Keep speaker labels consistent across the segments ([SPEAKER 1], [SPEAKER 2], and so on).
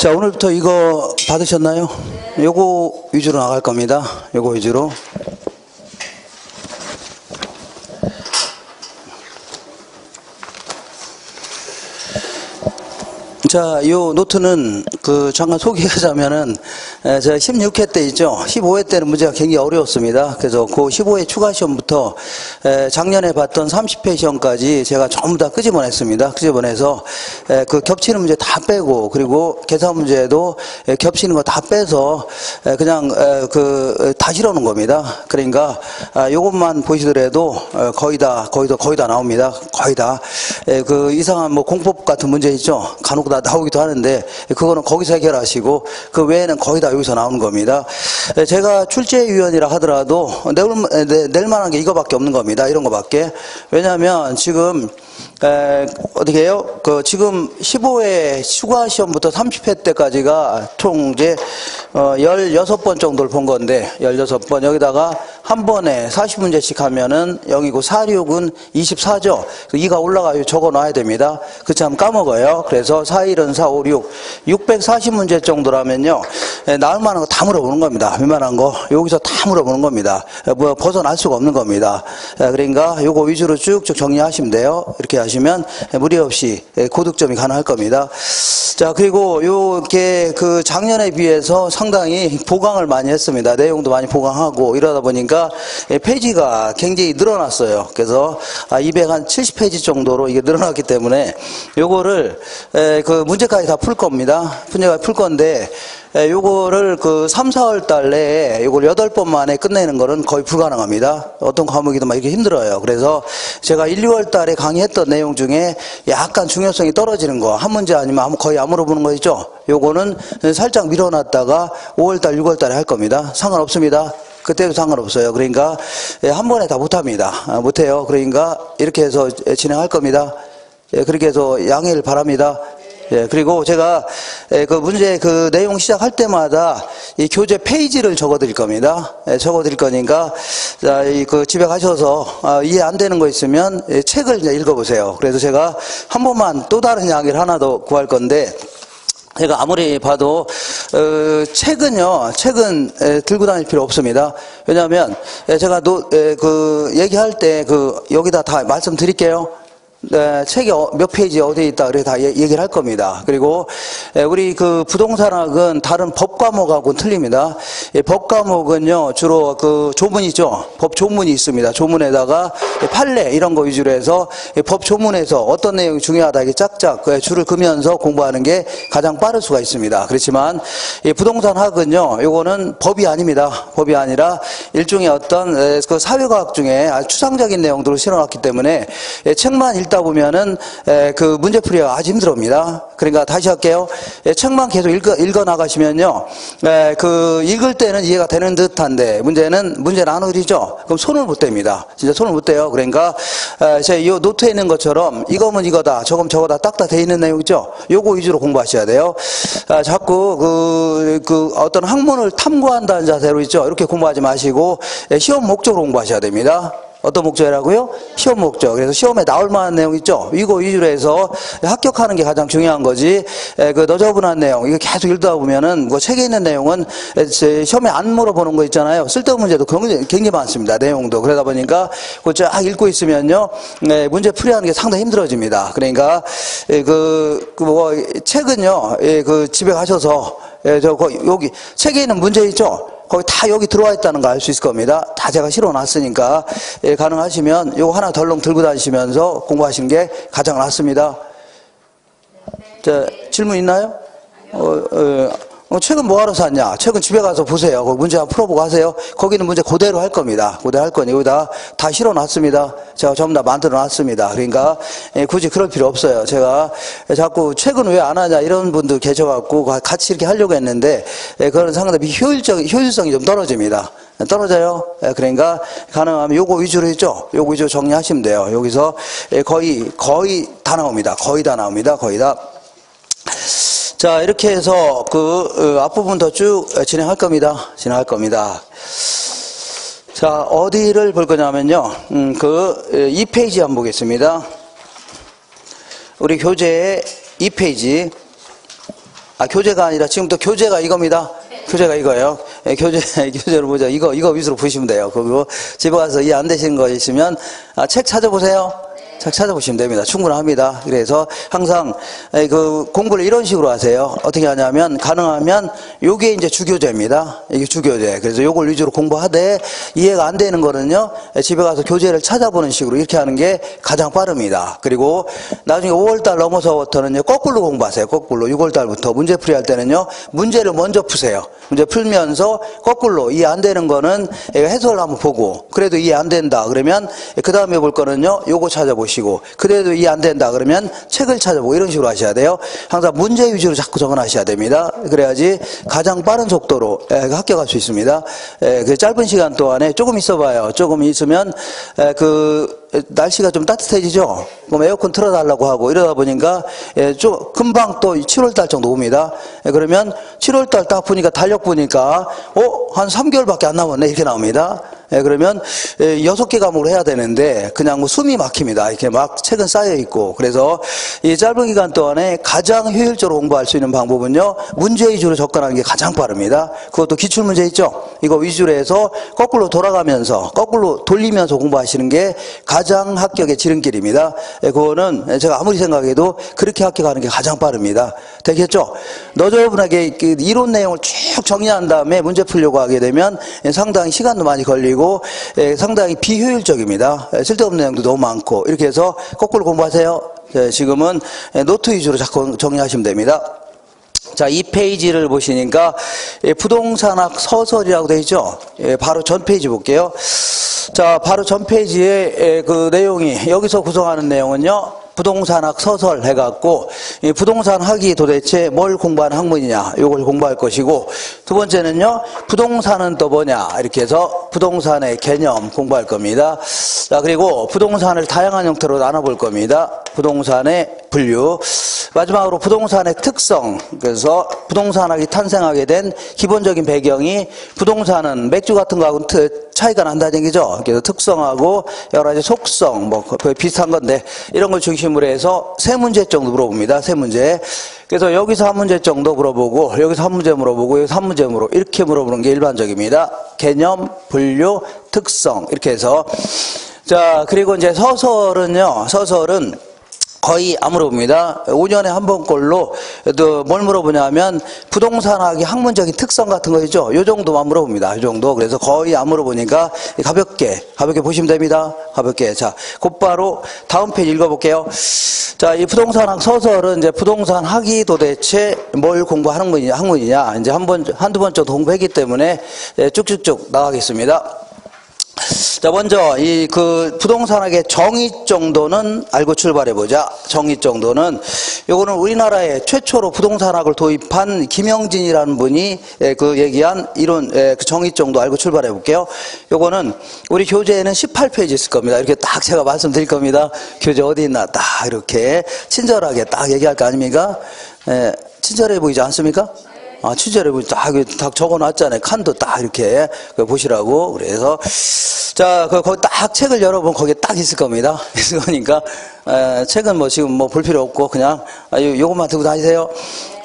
[SPEAKER 1] 자, 오늘부터 이거 받으셨나요? 요거 위주로 나갈 겁니다. 요거 위주로. 자, 요 노트는 잠깐 소개하자면은, 제가 16회 때 있죠. 15회 때는 문제가 굉장히 어려웠습니다. 그래서 그 15회 추가 시험부터, 작년에 봤던 30회 시험까지 제가 전부 다 끄집어냈습니다. 끄집어내서, 겹치는 문제 다 빼고, 그리고 계산 문제도 겹치는 거 다 빼서, 그냥, 다 실어놓은 겁니다. 그러니까, 요것만 보시더라도, 거의 다 나옵니다. 거의 다. 이상한 공법 같은 문제 있죠. 간혹 다 나오기도 하는데 그거는 거기서 해결하시고 그 외에는 거의 다 여기서 나오는 겁니다. 제가 출제위원이라 하더라도 낼 만한 게 이거밖에 없는 겁니다. 이런 거밖에. 왜냐하면 지금 어떻게 해요? 지금 15회 추가 시험부터 30회 때까지가 총 이제 16번 정도를 본 건데 16번 여기다가 한 번에 40문제씩 하면은 0이고 4, 6은 24죠. 2가 올라가요. 적어 놔야 됩니다. 그 참 까먹어요. 그래서 4, 1은 4, 5, 6 640문제 정도라면요. 나올 만한 거 다 물어보는 겁니다. 웬만한 거 여기서 다 물어보는 겁니다. 벗어날 수가 없는 겁니다. 그러니까 요거 위주로 쭉쭉 정리하시면 돼요. 이렇게 하시면 무리 없이 고득점이 가능할 겁니다. 자, 그리고 요게 작년에 비해서 상당히 보강을 많이 했습니다. 내용도 많이 보강하고 이러다 보니까 페이지가 굉장히 늘어났어요. 그래서 270페이지 정도로 이게 늘어났기 때문에 요거를 문제까지 다 풀 겁니다. 문제까지 풀 건데 요거를 3, 4월 달 내에 요걸 8번 만에 끝내는 거는 거의 불가능합니다. 어떤 과목이든 막 이렇게 힘들어요. 그래서 제가 1, 2월 달에 강의했던 내용 중에 약간 중요성이 떨어지는 거, 한 문제 아니면 거의 안 물어보는 거 있죠? 요거는 살짝 밀어놨다가 5월 달, 6월 달에 할 겁니다. 상관없습니다. 그때도 상관없어요. 그러니까 한 번에 다 못합니다. 못해요. 그러니까 이렇게 해서 진행할 겁니다. 그렇게 해서 양해를 바랍니다. 그리고 제가 문제 내용 시작할 때마다 이 교재 페이지를 적어 드릴 겁니다. 적어 드릴 거니까 자, 집에 가셔서 이해 안 되는 거 있으면 책을 이제 읽어 보세요. 그래서 제가 한 번만 또 다른 양해를 하나 더 구할 건데 제가 아무리 봐도 책은 들고 다닐 필요 없습니다. 왜냐하면 제가 얘기할 때 여기다 다 말씀드릴게요. 네, 책이 몇 페이지에 어디에 있다 그래 다 얘기를 할 겁니다. 그리고 우리 부동산학은 다른 법 과목하고는 틀립니다. 법 과목은요 주로 조문 있죠. 법 조문이 있습니다. 조문에다가 판례 이런 거 위주로 해서 법 조문에서 어떤 내용이 중요하다 이게 짝짝 줄을 그면서 공부하는 게 가장 빠를 수가 있습니다. 그렇지만 부동산학은요 요거는 법이 아닙니다. 법이 아니라 일종의 어떤 사회과학 중에 아주 추상적인 내용들을 실어놨기 때문에 책만 읽다 보면은 문제풀이가 아주 힘들어옵니다. 그러니까 다시 할게요. 책만 계속 읽어 나가시면요, 읽을 때는 이해가 되는 듯한데 문제는 안 오르죠. 그럼 손을 못 댑니다. 진짜 손을 못 대요. 그러니까 제가 이 노트에 있는 것처럼 이거면 이거다, 저거면 저거다 딱딱 돼 있는 내용 있죠. 요거 위주로 공부하셔야 돼요. 자꾸 어떤 학문을 탐구한다는 자세로 있죠. 이렇게 공부하지 마시고 시험 목적으로 공부하셔야 됩니다. 어떤 목적이라고요? 시험 목적. 그래서 시험에 나올 만한 내용 있죠? 이거 위주로 해서 합격하는 게 가장 중요한 거지, 너저분한 내용, 이거 계속 읽다 보면은, 책에 있는 내용은 시험에 안 물어보는 거 있잖아요. 쓸데없는 문제도 굉장히 많습니다. 내용도. 그러다 보니까, 쫙 읽고 있으면요, 문제 풀이하는 게 상당히 힘들어집니다. 그러니까, 책은요, 집에 가셔서, 여기, 책에 있는 문제 있죠? 거기 다 여기 들어와 있다는 거 알 수 있을 겁니다. 다 제가 실어놨으니까 가능하시면 요거 하나 덜렁 들고 다니시면서 공부하시는 게 가장 낫습니다. 자, 질문 있나요? 책은 뭐하러 샀냐? 책은 집에 가서 보세요. 거기 문제 한번 풀어보고 하세요. 거기는 문제 그대로 할 겁니다. 그대로 할 거니 여기다 다 실어놨습니다. 제가 전부 다 만들어놨습니다. 그러니까 굳이 그럴 필요 없어요. 제가 자꾸 책은 왜 안 하냐 이런 분들 계셔갖고 같이 이렇게 하려고 했는데 그런 상당히 효율성이 좀 떨어집니다. 떨어져요. 그러니까 가능하면 요거 위주로 했죠. 요거 위주로 정리하시면 돼요. 여기서 거의 다 나옵니다. 거의 다 나옵니다. 거의 다. 자, 이렇게 해서 앞부분 더 쭉 진행할 겁니다. 자, 어디를 볼 거냐면요. 2페이지 한번 보겠습니다. 우리 교재의 2페이지. 교재가 아니라 지금부터 교재가 이겁니다. 교재가 이거예요. 교재를 보자. 이거 위주로 보시면 돼요. 그리고 집에 가서 이해 안 되시는 거 있으면 책 찾아보세요. 책 찾아보시면 됩니다. 충분합니다. 그래서 항상 그 공부를 이런 식으로 하세요. 어떻게 하냐면 가능하면 요게 이제 주교재입니다. 이게 주교재. 그래서 요걸 위주로 공부하되 이해가 안 되는 거는요. 집에 가서 교재를 찾아보는 식으로 이렇게 하는 게 가장 빠릅니다. 그리고 나중에 5월달 넘어서부터는요. 거꾸로 공부하세요. 거꾸로 6월달부터 문제풀이 할 때는요. 문제를 먼저 푸세요. 문제 풀면서 거꾸로 이해 안 되는 거는 해설을 한번 보고 그래도 이해 안 된다 그러면 그 다음에 볼 거는요. 요거 찾아보시고 그래도 이해 안 된다 그러면 책을 찾아보고 이런 식으로 하셔야 돼요. 항상 문제 위주로 자꾸 적어놔셔야 됩니다. 그래야지 가장 빠른 속도로 합격할 수 있습니다. 그 짧은 시간 동안에 조금 있어봐요. 조금 있으면 날씨가 좀 따뜻해지죠. 그럼 에어컨 틀어달라고 하고 이러다 보니까 좀 금방 또 7월달 정도 옵니다. 그러면 7월달 딱 보니까 달력 보니까 한 3개월밖에 안 남았네 이렇게 나옵니다. 그러면 6개 과목을 해야 되는데 그냥 뭐 숨이 막힙니다. 이렇게 막 책은 쌓여 있고. 그래서 이 짧은 기간 동안에 가장 효율적으로 공부할 수 있는 방법은요. 문제 위주로 접근하는 게 가장 빠릅니다. 그것도 기출문제 있죠. 이거 위주로 해서 거꾸로 돌아가면서 거꾸로 돌리면서 공부하시는 게 가장 합격의 지름길입니다. 그거는 제가 아무리 생각해도 그렇게 합격하는 게 가장 빠릅니다. 되겠죠? 너저분하게 이론 내용을 쭉 정리한 다음에 문제 풀려고 하게 되면 상당히 시간도 많이 걸리고 상당히 비효율적입니다. 쓸데없는 내용도 너무 많고 이렇게 해서 거꾸로 공부하세요. 지금은 노트 위주로 자꾸 정리하시면 됩니다. 자, 이 페이지를 보시니까 부동산학 서설이라고 되어 있죠. 바로 전 페이지 볼게요. 자, 바로 전 페이지에 그 내용이 여기서 구성하는 내용은요. 부동산학 서설 해갖고 이 부동산학이 도대체 뭘 공부하는 학문이냐 이걸 공부할 것이고 두 번째는요 부동산은 또 뭐냐 이렇게 해서 부동산의 개념 공부할 겁니다. 자 그리고 부동산을 다양한 형태로 나눠볼 겁니다. 부동산의 분류 마지막으로 부동산의 특성 그래서 부동산학이 탄생하게 된 기본적인 배경이 부동산은 맥주 같은 거하고는 차이가 난다는 얘기죠. 그래서 특성하고 여러 가지 속성 뭐 거의 비슷한 건데 이런 걸 중심으로 해서 세 문제 정도 물어봅니다. 세 문제. 그래서 여기서 한 문제 정도 물어보고 여기서 한 문제 물어보고 여기서 한 문제 이렇게 물어보는 게 일반적입니다. 개념, 분류, 특성 이렇게 해서 자 그리고 이제 서설은 거의 안 물어봅니다. 5년에 한 번꼴로 뭘 물어보냐면 부동산학의 학문적인 특성 같은 거 있죠. 요 정도만 물어봅니다. 요 정도. 그래서 거의 안 물어보니까 가볍게 보시면 됩니다. 가볍게. 자, 곧바로 다음 페이지 읽어볼게요. 자, 이 부동산학 서설은 이제 부동산학이 도대체 뭘 공부하는 학문이냐. 이제 한두 번 정도 공부했기 때문에 쭉쭉쭉 나가겠습니다. 자, 먼저 부동산학의 정의 정도는 알고 출발해 보자. 정의 정도는 요거는 우리나라에 최초로 부동산학을 도입한 김영진이라는 분이 얘기한 이론 그 정의 정도 알고 출발해 볼게요. 요거는 우리 교재에는 18페이지 있을 겁니다. 이렇게 딱 제가 말씀드릴 겁니다. 교재 어디 있나 딱 이렇게 친절하게 딱 얘기할 거 아닙니까? 친절해 보이지 않습니까? 친절해 보이지 딱 적어놨잖아요. 칸도 딱 이렇게 보시라고. 그래서 자, 거기 딱 책을 열어보면 거기에 딱 있을 겁니다. 있을 거니까 책은 뭐 지금 뭐 볼 필요 없고 그냥 요것만 들고 다니세요.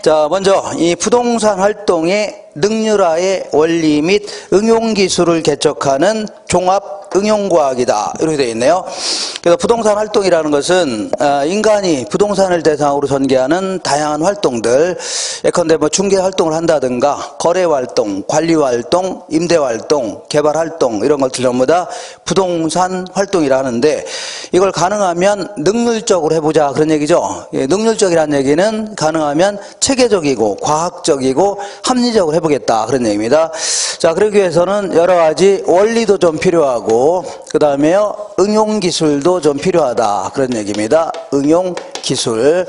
[SPEAKER 1] 자, 먼저 이 부동산 활동의 능률화의 원리 및 응용 기술을 개척하는 종합 응용과학이다 이렇게 되어 있네요. 그래서 부동산 활동이라는 것은 인간이 부동산을 대상으로 전개하는 다양한 활동들 예컨대 뭐 중개 활동을 한다든가 거래 활동, 관리 활동, 임대 활동, 개발 활동 이런 것들 전부 다 부동산 활동이라 하는데 이걸 가능하면 능률적으로 해보자 그런 얘기죠. 능률적이라는 얘기는 가능하면 체계적이고 과학적이고 합리적으로 해보겠다 그런 얘기입니다. 자, 그러기 위해서는 여러 가지 원리도 좀 필요하고 그 다음에요 응용 기술도 좀 필요하다 그런 얘기입니다. 응용 기술.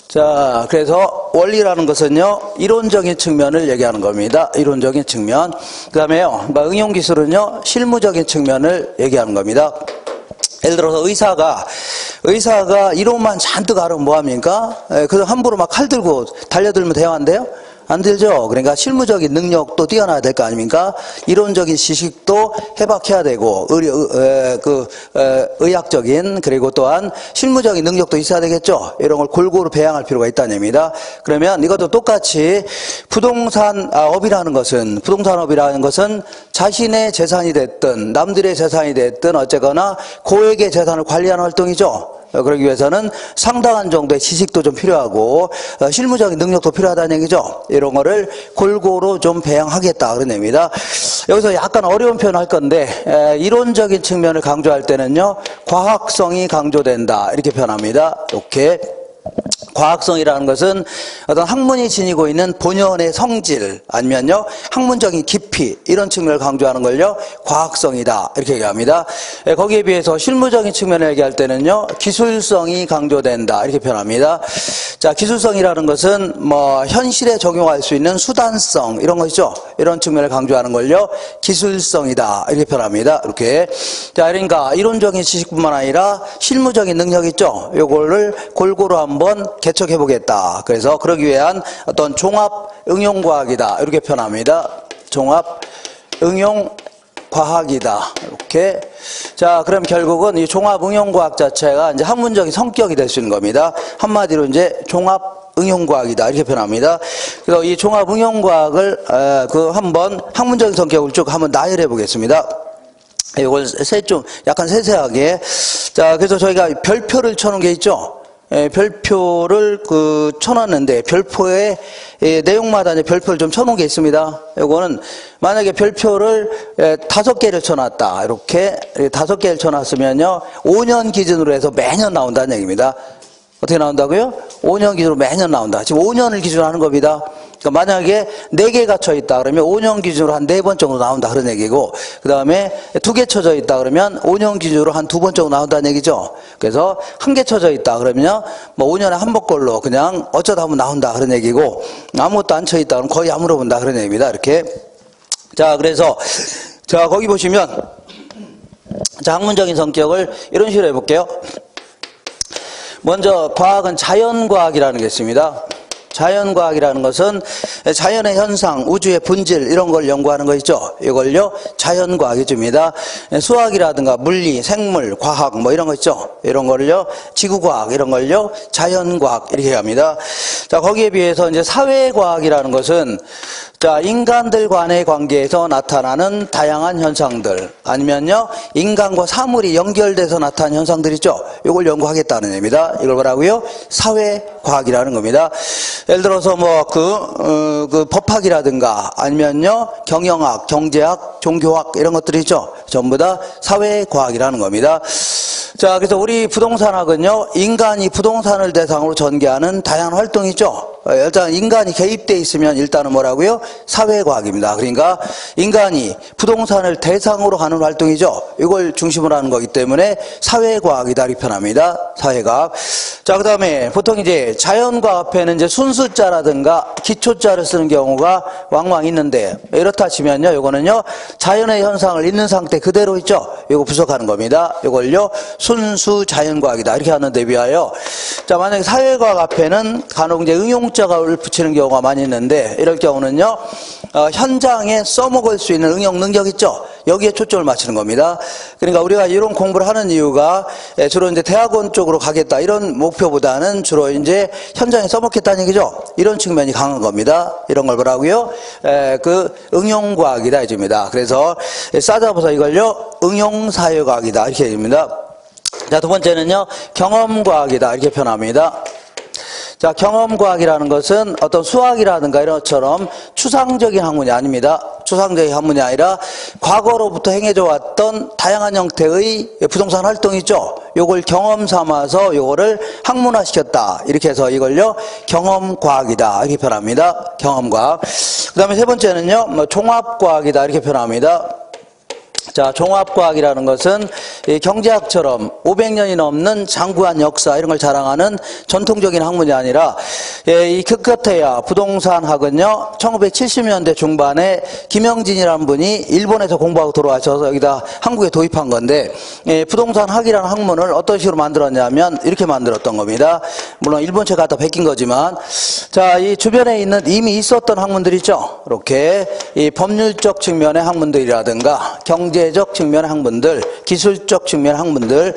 [SPEAKER 1] 자, 그래서 원리라는 것은요 이론적인 측면을 얘기하는 겁니다. 이론적인 측면. 그 다음에요 응용 기술은요 실무적인 측면을 얘기하는 겁니다. 예를 들어서 의사가 이론만 잔뜩 알으면 뭐합니까? 그래서 함부로 막 칼 들고 달려들면 돼요 안 돼요? 안 들죠? 그러니까 실무적인 능력도 뛰어나야 될 거 아닙니까? 이론적인 지식도 해박해야 되고, 의학적인, 그리고 또한 실무적인 능력도 있어야 되겠죠? 이런 걸 골고루 배양할 필요가 있다는 얘기입니다. 그러면 이것도 똑같이 부동산업이라는 것은 자신의 재산이 됐든, 남들의 재산이 됐든, 어쨌거나 고액의 재산을 관리하는 활동이죠. 그러기 위해서는 상당한 정도의 지식도 좀 필요하고 실무적인 능력도 필요하다는 얘기죠. 이런 거를 골고루 좀 배양하겠다 그런 얘기입니다. 여기서 약간 어려운 표현을 할 건데 이론적인 측면을 강조할 때는요, 과학성이 강조된다 이렇게 표현합니다. 이렇게 과학성이라는 것은 어떤 학문이 지니고 있는 본연의 성질 아니면요 학문적인 깊이 이런 측면을 강조하는 걸요 과학성이다 이렇게 얘기합니다. 거기에 비해서 실무적인 측면을 얘기할 때는요 기술성이 강조된다 이렇게 표현합니다. 자, 기술성이라는 것은 뭐 현실에 적용할 수 있는 수단성 이런 것이죠. 이런 측면을 강조하는 걸요 기술성이다 이렇게 표현합니다. 이렇게. 자, 그러니까 이론적인 지식뿐만 아니라 실무적인 능력 있죠. 요거를 골고루 한번 개척해 보겠다. 그래서 그러기 위한 어떤 종합 응용과학이다 이렇게 표현합니다. 종합 응용과학이다 이렇게. 자, 그럼 결국은 이 종합 응용과학 자체가 이제 학문적인 성격이 될 수 있는 겁니다. 한마디로 이제 종합 응용과학이다 이렇게 표현합니다. 그래서 이 종합 응용과학을 한번 학문적인 성격을 쭉 한번 나열해 보겠습니다. 이걸 좀 약간 세세하게. 자, 그래서 저희가 별표를 쳐놓은 게 있죠. 별표를 쳐놨는데 별표의 내용마다 이제 별표를 좀 쳐놓은 게 있습니다. 이거는 만약에 별표를 5개를 쳐놨다. 이렇게 5개를 쳐놨으면요 5년 기준으로 해서 매년 나온다는 얘기입니다. 어떻게 나온다고요? 5년 기준으로 매년 나온다. 지금 5년을 기준으로 하는 겁니다. 그러니까 만약에 4개가 쳐 있다 그러면 5년 기준으로 한 4번 정도 나온다 그런 얘기고, 그 다음에 2개 쳐져 있다 그러면 5년 기준으로 한 2번 정도 나온다는 얘기죠. 그래서 1개 쳐져 있다 그러면 뭐 5년에 한 번꼴로 그냥 어쩌다 한번 나온다 그런 얘기고, 아무것도 안 쳐 있다 그러면 거의 안 물어본다 그런 얘기입니다. 이렇게. 자, 그래서 자, 거기 보시면 자, 학문적인 성격을 이런 식으로 해볼게요. 먼저 과학은 자연과학이라는 게 있습니다. 자연과학이라는 것은 자연의 현상, 우주의 본질 이런 걸 연구하는 거 있죠. 이걸요 자연과학이 줍니다. 수학이라든가 물리, 생물, 과학 뭐 이런 거 있죠. 이런 걸요 지구과학 이런 걸요 자연과학 이렇게 합니다. 자, 거기에 비해서 이제 사회과학이라는 것은 자, 인간들 간의 관계에서 나타나는 다양한 현상들 아니면요 인간과 사물이 연결돼서 나타나는 현상들 있죠. 이걸 연구하겠다는 얘기입니다. 이걸 뭐라고요? 사회과학이라는 겁니다. 예를 들어서 뭐 법학이라든가 아니면요 경영학, 경제학, 종교학 이런 것들이 있죠. 전부 다 사회과학이라는 겁니다. 자, 그래서 우리 부동산학은요 인간이 부동산을 대상으로 전개하는 다양한 활동이 있죠. 일단 인간이 개입돼 있으면 일단은 뭐라고요? 사회과학입니다. 그러니까 인간이 부동산을 대상으로 하는 활동이죠. 이걸 중심으로 하는 거기 때문에 사회과학이다 이렇게 표현합니다. 사회과학. 자, 그 다음에 보통 이제 자연과학 앞에는 이제 순수자라든가 기초자를 쓰는 경우가 왕왕 있는데, 이렇다 치면요 이거는요 자연의 현상을 있는 상태 그대로 있죠. 이거 분석하는 겁니다. 이걸요 순수 자연과학이다 이렇게 하는 데 비하여, 자, 만약에 사회과학 앞에는 간혹 이제 응용자를 붙이는 경우가 많이 있는데, 이럴 경우는요 현장에 써먹을 수 있는 응용 능력 있죠. 여기에 초점을 맞추는 겁니다. 그러니까 우리가 이런 공부를 하는 이유가 주로 이제 대학원 쪽으로 가겠다 이런 목표보다는 주로 이제 현장에 써먹겠다는 얘기죠. 이런 측면이 강한 겁니다. 이런 걸 뭐라고요? 응용과학이다 이겁니다. 그래서 싸잡아서 이걸요 응용사회과학이다 이렇게 얘기합니다. 자, 두 번째는요 경험과학이다 이렇게 표현합니다. 자, 경험과학이라는 것은 어떤 수학이라든가 이런 것처럼 추상적인 학문이 아닙니다. 추상적인 학문이 아니라 과거로부터 행해져 왔던 다양한 형태의 부동산 활동이 있죠. 요걸 경험 삼아서 요거를 학문화시켰다. 이렇게 해서 이걸요 경험과학이다 이렇게 표현합니다. 경험과학. 그 다음에 세 번째는요 종합과학이다 이렇게 표현합니다. 자, 종합과학이라는 것은 경제학처럼 500년이 넘는 장구한 역사 이런 걸 자랑하는 전통적인 학문이 아니라, 이 기껏해야 부동산학은요 1970년대 중반에 김영진이라는 분이 일본에서 공부하고 돌아와서 여기다 한국에 도입한 건데, 부동산학이라는 학문을 어떤 식으로 만들었냐면 이렇게 만들었던 겁니다. 물론 일본 책 갖다 베낀 거지만, 자, 이 주변에 있는 이미 있었던 학문들 있죠. 이렇게 이 법률적 측면의 학문들이라든가 경제적 측면의 학문들, 기술적 측면의 학문들,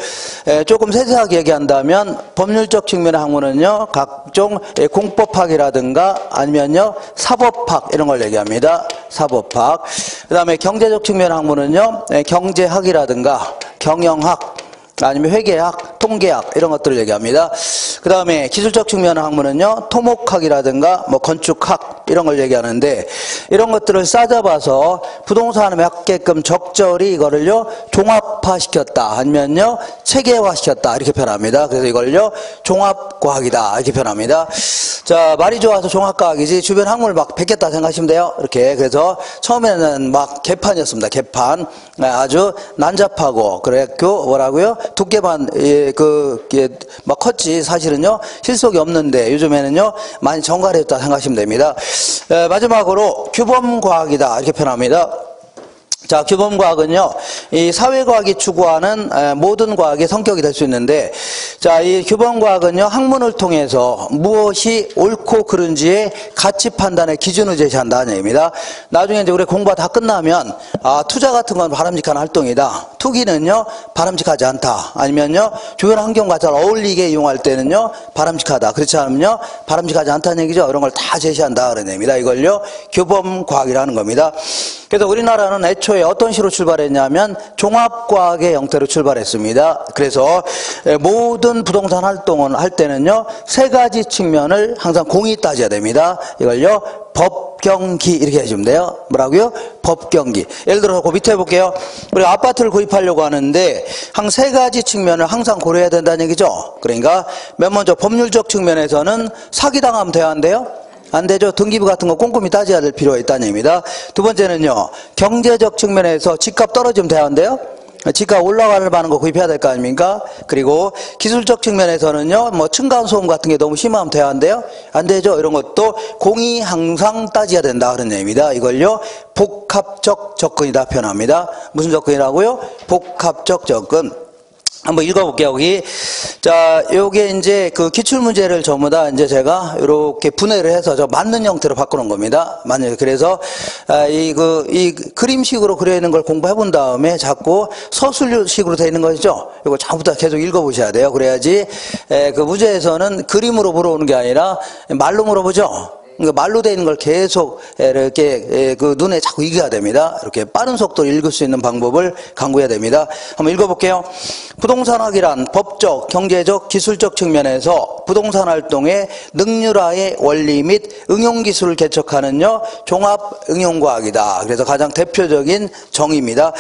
[SPEAKER 1] 조금 세세하게 얘기한다면 법률적 측면의 학문은요, 각종 공법학이라든가 아니면요 사법학 이런 걸 얘기합니다. 사법학. 그다음에 경제적 측면의 학문은요, 경제학이라든가 경영학 아니면 회계학, 통계학 이런 것들을 얘기합니다. 그 다음에 기술적 측면의 학문은요, 토목학이라든가 뭐 건축학 이런 걸 얘기하는데, 이런 것들을 싸잡아서 부동산에 맞게끔 적절히 이거를요 종합화시켰다 아니면요 체계화시켰다 이렇게 표현합니다. 그래서 이걸요 종합과학이다 이렇게 표현합니다. 자, 말이 좋아서 종합과학이지 주변 학문을 막 베꼈다 생각하시면 돼요. 이렇게. 그래서 처음에는 막 개판이었습니다. 개판. 아주 난잡하고 그랬고 뭐라고요? 두께만 막 컸지 사실은요 실속이 없는데, 요즘에는요 많이 정갈했다 생각하시면 됩니다. 마지막으로 규범과학이다 이렇게 표현합니다. 자, 규범과학은요, 이 사회과학이 추구하는 모든 과학의 성격이 될 수 있는데, 자, 이 규범과학은요, 학문을 통해서 무엇이 옳고 그른지의 가치 판단의 기준을 제시한다는 얘기입니다. 나중에 이제 우리 공부가 다 끝나면, 투자 같은 건 바람직한 활동이다. 투기는요, 바람직하지 않다. 아니면요, 주변 환경과 잘 어울리게 이용할 때는요, 바람직하다. 그렇지 않으면요, 바람직하지 않다는 얘기죠. 이런 걸 다 제시한다. 그런 얘기입니다. 이걸요, 규범과학이라는 겁니다. 그래서 우리나라는 애초에 어떤 식으로 출발했냐면 종합과학의 형태로 출발했습니다. 그래서 모든 부동산 활동을 할 때는요 세 가지 측면을 항상 공히 따져야 됩니다. 이걸요 법경기 이렇게 해주면 돼요. 뭐라고요? 법경기. 예를 들어서 그 밑에 볼게요. 우리가 아파트를 구입하려고 하는데 한 세 가지 측면을 항상 고려해야 된다는 얘기죠. 그러니까 맨 먼저 법률적 측면에서는 사기당하면 돼야 한대요. 안 되죠. 등기부 같은 거 꼼꼼히 따져야 될 필요가 있다는 얘기입니다. 두 번째는요, 경제적 측면에서 집값 떨어지면 돼야 한대요. 집값 올라가는 거 구입해야 될 거 아닙니까? 그리고 기술적 측면에서는요, 뭐 층간소음 같은 게 너무 심하면 돼야 한대요. 안 되죠. 이런 것도 공이 항상 따져야 된다 그런 얘기입니다. 이걸요 복합적 접근이다 표현합니다. 무슨 접근이라고요? 복합적 접근. 한번 읽어볼게요, 여기. 자, 요게 이제 그 기출문제를 전부 다 이제 제가 이렇게 분해를 해서 맞는 형태로 바꾸는 겁니다. 그래서, 이 그림식으로 그려 있는 걸 공부해 본 다음에 자꾸 서술식으로 되어 있는 거죠. 이거 전부 다 계속 읽어보셔야 돼요. 그래야지, 그 문제에서는 그림으로 물어오는 게 아니라 말로 물어보죠. 그러니까 말로 되어 있는 걸 계속 이렇게 그 눈에 자꾸 익혀야 됩니다. 이렇게 빠른 속도로 읽을 수 있는 방법을 강구해야 됩니다. 한번 읽어볼게요. 부동산학이란 법적, 경제적, 기술적 측면에서 부동산 활동의 능률화의 원리 및 응용기술을 개척하는요 종합응용과학이다. 그래서 가장 대표적인 정의입니다.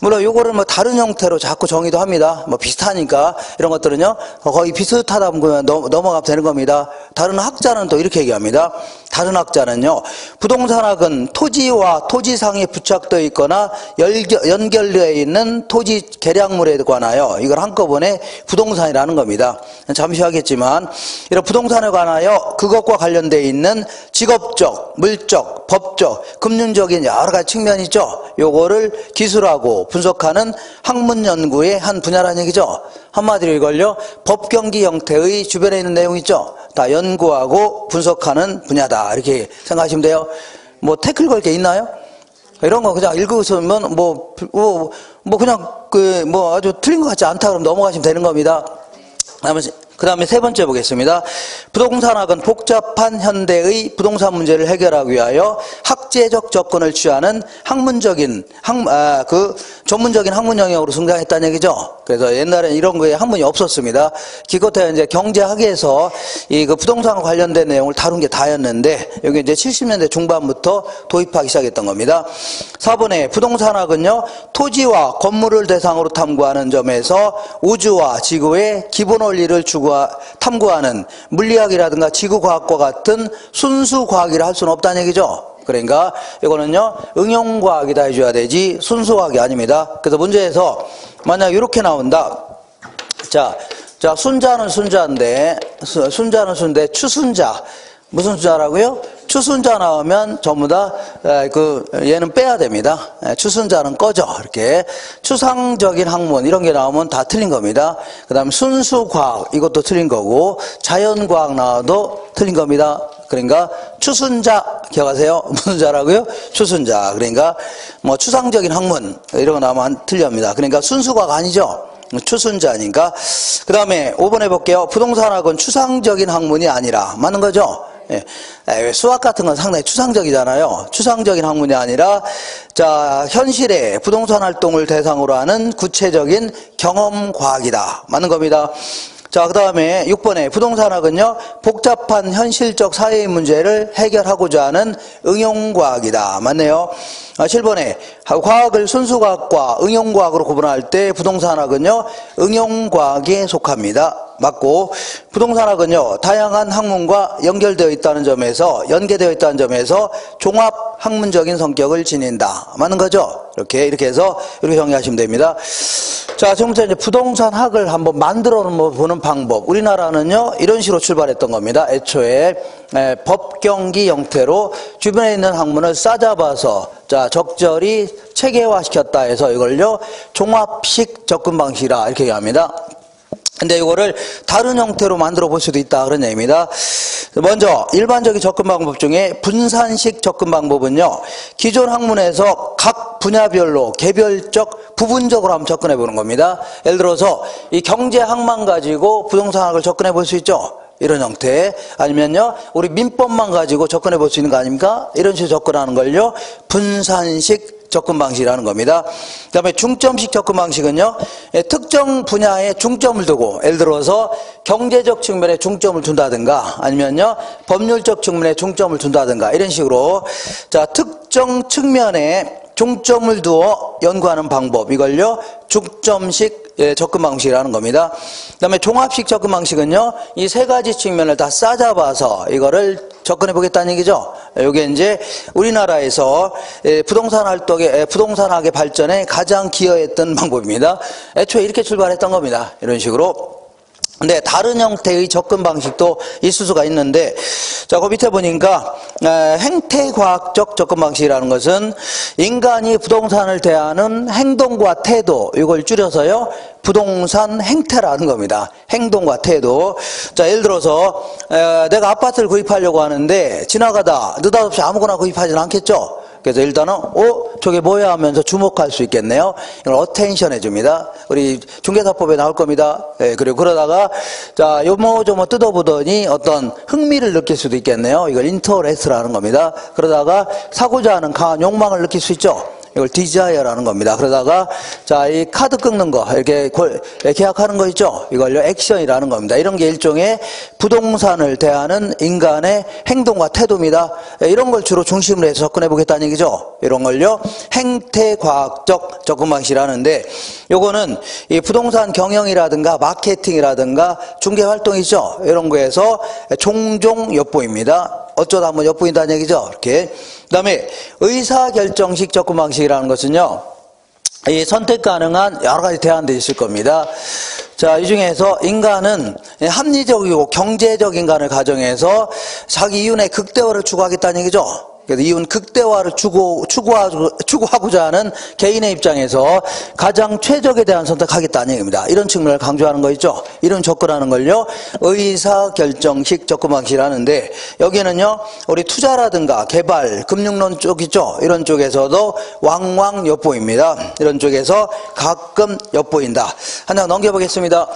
[SPEAKER 1] 물론 요거를 뭐 다른 형태로 자꾸 정의도 합니다. 뭐 비슷하니까 이런 것들은요 거의 비슷하다 보면 넘어가면 되는 겁니다. 다른 학자는 또 이렇게 얘기합니다. 다른 학자는요, 부동산학은 토지와 토지상에 부착되어 있거나 연결되어 있는 토지 계량물에 관하여 이걸 한꺼번에 부동산이라는 겁니다. 잠시 하겠지만 이런 부동산에 관하여 그것과 관련되어 있는 직업적, 물적, 법적, 금융적인 여러 가지 측면이 있죠. 요거를 기술하고 분석하는 학문 연구의 한 분야라는 얘기죠. 한마디로 이걸요 법경기 형태의 주변에 있는 내용 있죠. 다 연구하고 분석하는 분야다 이렇게 생각하시면 돼요. 뭐 태클 걸 게 있나요? 이런 거 그냥 읽으시면 그냥 아주 틀린 것 같지 않다 그러면 넘어가시면 되는 겁니다. 그 다음에 세 번째 보겠습니다. 부동산학은 복잡한 현대의 부동산 문제를 해결하기 위하여 학제적 접근을 취하는 전문적인 학문 영역으로 성장했다는 얘기죠. 그래서 옛날에는 이런 거에 학문이 없었습니다. 기껏해야 이제 경제학에서 그 부동산과 관련된 내용을 다룬 게 다였는데, 여기 이제 70년대 중반부터 도입하기 시작했던 겁니다. 4번에 부동산학은요, 토지와 건물을 대상으로 탐구하는 점에서 우주와 지구의 기본 원리를 탐구하는 물리학이라든가 지구과학과 같은 순수과학이라 할 수는 없다는 얘기죠. 그러니까 이거는요 응용과학이다 해줘야 되지 순수과학이 아닙니다. 그래서 문제에서 만약 이렇게 나온다. 자 순자는 순자인데 추순자 무슨 순자라고요? 추순자 나오면 전부 다 얘는 빼야 됩니다. 추순자는 꺼져. 이렇게 추상적인 학문 이런 게 나오면 다 틀린 겁니다. 그 다음에 순수과학 이것도 틀린 거고 자연과학 나와도 틀린 겁니다. 그러니까 추순자 기억하세요? 무슨 자라고요? 추순자. 그러니까 뭐 추상적인 학문 이런 거 나오면 틀립니다. 그러니까 순수과가 아니죠. 추순자니까. 그 다음에 5번 해볼게요. 부동산학은 추상적인 학문이 아니라 맞는 거죠? 예. 수학 같은 건 상당히 추상적이잖아요. 추상적인 학문이 아니라 자 현실의 부동산 활동을 대상으로 하는 구체적인 경험과학이다. 맞는 겁니다. 자, 그 다음에 6번에 부동산학은요, 복잡한 현실적 사회의 문제를 해결하고자 하는 응용과학이다. 맞네요. 7번에 과학을 순수과학과 응용과학으로 구분할 때 부동산학은요, 응용과학에 속합니다. 맞고, 부동산학은요, 다양한 학문과 연계되어 있다는 점에서 종합학문적인 성격을 지닌다. 맞는 거죠? 이렇게 해서 이렇게 정리하시면 됩니다. 자, 지금부터 이제 부동산학을 한번 만들어 보는 방법. 우리나라는요, 이런 식으로 출발했던 겁니다. 애초에 법경기 형태로 주변에 있는 학문을 싸잡아서 자, 적절히 체계화시켰다 해서 이걸요, 종합식 접근 방식이라 이렇게 얘기합니다. 근데 이거를 다른 형태로 만들어 볼 수도 있다 그런 얘기입니다. 먼저 일반적인 접근 방법 중에 분산식 접근 방법은요, 기존 학문에서 각 분야별로 개별적 부분적으로 한번 접근해 보는 겁니다. 예를 들어서 이 경제학만 가지고 부동산학을 접근해 볼 수 있죠. 이런 형태. 아니면요, 우리 민법만 가지고 접근해 볼 수 있는 거 아닙니까? 이런 식으로 접근하는 걸요, 분산식 접근 방식이라는 겁니다. 그 다음에 중점식 접근 방식은요, 특정 분야에 중점을 두고, 예를 들어서 경제적 측면에 중점을 둔다든가, 아니면요, 법률적 측면에 중점을 둔다든가, 이런 식으로, 자, 특정 측면에 중점을 두어 연구하는 방법, 이걸요, 중점식 접근 방식이라는 겁니다. 그 다음에 종합식 접근 방식은요, 이 세 가지 측면을 다 싸잡아서 이거를 접근해 보겠다는 얘기죠. 이게 이제 우리나라에서 부동산학의 발전에 가장 기여했던 방법입니다. 애초에 이렇게 출발했던 겁니다. 이런 식으로. 근데 다른 형태의 접근 방식도 있을 수가 있는데, 자, 그 밑에 보니까 행태과학적 접근 방식이라는 것은 인간이 부동산을 대하는 행동과 태도, 이걸 줄여서요, 부동산 행태라는 겁니다. 행동과 태도. 자, 예를 들어서 내가 아파트를 구입하려고 하는데 지나가다 느닷없이 아무거나 구입하지는 않겠죠. 그래서 일단은 저게 뭐야 하면서 주목할 수 있겠네요. 이걸 어텐션 해줍니다. 우리 중개사법에 나올 겁니다. 그리고 그러다가 자 요모조모 뜯어보더니 어떤 흥미를 느낄 수도 있겠네요. 이걸 인터레스트라는 겁니다. 그러다가 사고자 하는 강한 욕망을 느낄 수 있죠. 이걸 디자이어라는 겁니다. 그러다가 자, 이 카드 끊는 거 이렇게 계약하는 거 있죠. 이걸요 액션이라는 겁니다. 이런 게 일종의 부동산을 대하는 인간의 행동과 태도입니다. 이런 걸 주로 중심으로 해서 접근해 보겠다는 얘기죠. 이런 걸요 행태과학적 접근 방식이라는데, 요거는 이 부동산 경영이라든가 마케팅이라든가 중개 활동이죠. 이런 거에서 종종 엿보입니다. 어쩌다 한번 엿보인다는 얘기죠. 이렇게. 그 다음에 의사결정식 접근 방식이라는 것은요, 이 선택 가능한 여러 가지 대안들이 있을 겁니다. 자, 이 중에서 인간은 합리적이고 경제적 인간을 가정해서 자기 이윤의 극대화를 추구하겠다는 얘기죠. 그래서 이윤 극대화를 추구하고자 하는 개인의 입장에서 가장 최적에 대한 선택하겠다는 얘기입니다. 이런 측면을 강조하는 거 있죠. 이런 접근하는 걸요 의사결정식 접근 방식이라는데, 여기는요 우리 투자라든가 개발, 금융론 쪽 있죠. 이런 쪽에서도 왕왕 엿보입니다. 이런 쪽에서 가끔 엿보인다. 한 장 넘겨보겠습니다.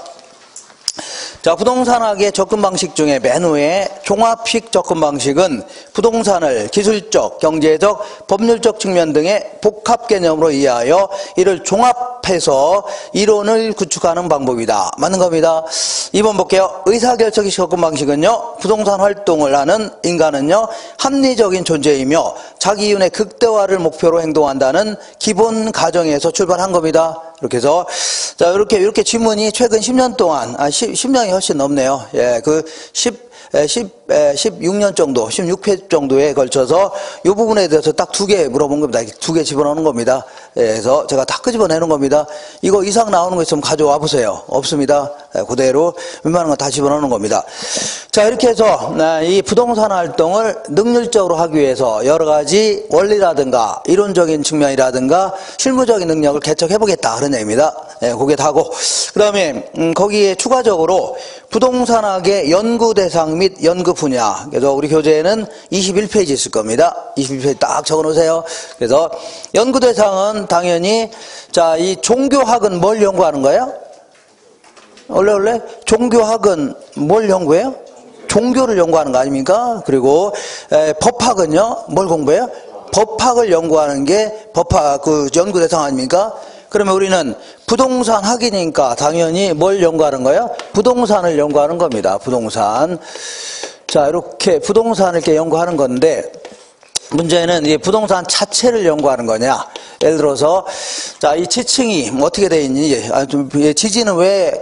[SPEAKER 1] 자, 부동산학의 접근 방식 중에 맨 위에 종합식 접근 방식은 부동산을 기술적, 경제적, 법률적 측면 등의 복합 개념으로 이해하여 이를 종합해서 이론을 구축하는 방법이다. 맞는 겁니다. 2번 볼게요. 의사결정식 접근 방식은요, 부동산 활동을 하는 인간은요, 합리적인 존재이며 자기 이윤의 극대화를 목표로 행동한다는 기본 가정에서 출발한 겁니다. 이렇게 해서, 자, 이렇게 지문이 최근 10년 동안, 10년이 훨씬 넘네요. 예, 16년 정도, 16회 정도에 걸쳐서 이 부분에 대해서 딱 2개 물어본 겁니다. 2개 집어넣는 겁니다. 예, 그래서 제가 다 끄집어내는 겁니다. 이거 이상 나오는 거 있으면 가져와 보세요. 없습니다. 예, 그대로 웬만한 거 다 집어넣는 겁니다. 자, 이렇게 해서 이 부동산 활동을 능률적으로 하기 위해서 여러 가지 원리라든가 이론적인 측면이라든가 실무적인 능력을 개척해 보겠다. 그런 그런 얘기입니다. 예, 그게 다고. 그 다음에, 거기에 추가적으로 부동산학의 연구 대상 및 연구 분야. 그래서 우리 교재에는 21페이지 있을 겁니다. 21페이지 딱 적어 놓으세요. 그래서 연구 대상은 당연히, 자, 이 종교학은 뭘 연구하는 거예요? 원래 종교학은 뭘 연구해요? 종교를 연구하는 거 아닙니까? 그리고 법학은요, 뭘 공부해요? 법학을 연구하는 게 법학 그 연구 대상 아닙니까? 그러면 우리는 부동산 학이니까 당연히 뭘 연구하는 거예요? 부동산을 연구하는 겁니다. 부동산. 자, 이렇게 부동산을 이렇게 연구하는 건데, 문제는 이 부동산 자체를 연구하는 거냐. 예를 들어서, 자, 이 지층이 어떻게 되어 있는지, 지진은 왜,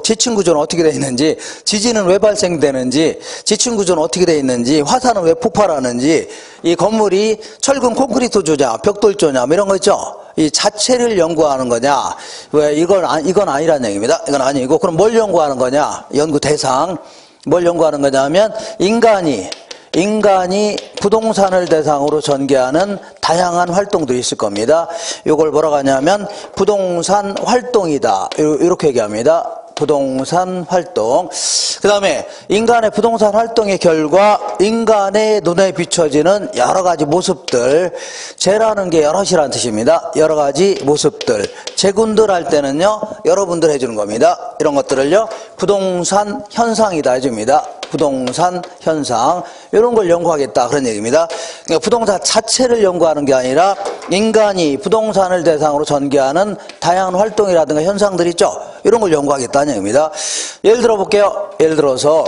[SPEAKER 1] 지층 구조는 어떻게 되어 있는지, 지진은 왜 발생되는지, 지층 구조는 어떻게 되어 있는지, 화산은 왜 폭발하는지, 이 건물이 철근 콘크리트조냐, 벽돌조냐, 뭐 이런 거 있죠? 이 자체를 연구하는 거냐. 왜, 이건 아니란 얘기입니다. 이건 아니고, 그럼 뭘 연구하는 거냐. 연구 대상. 뭘 연구하는 거냐 하면, 인간이 부동산을 대상으로 전개하는 다양한 활동들이 있을 겁니다. 이걸 뭐라고 하냐면 부동산 활동이다. 이렇게 얘기합니다. 부동산 활동. 그 다음에 인간의 부동산 활동의 결과 인간의 눈에 비춰지는 여러 가지 모습들. 재라는 게 여럿이라는 뜻입니다. 여러 가지 모습들. 재군들 할 때는요, 여러분들 해주는 겁니다. 이런 것들을요, 부동산 현상이다 해줍니다. 부동산 현상. 이런 걸 연구하겠다. 그런 얘기입니다. 그러니까 부동산 자체를 연구하는 게 아니라 인간이 부동산을 대상으로 전개하는 다양한 활동이라든가 현상들 있죠. 이런 걸 연구하겠다는 얘기입니다. 예를 들어 볼게요. 예를 들어서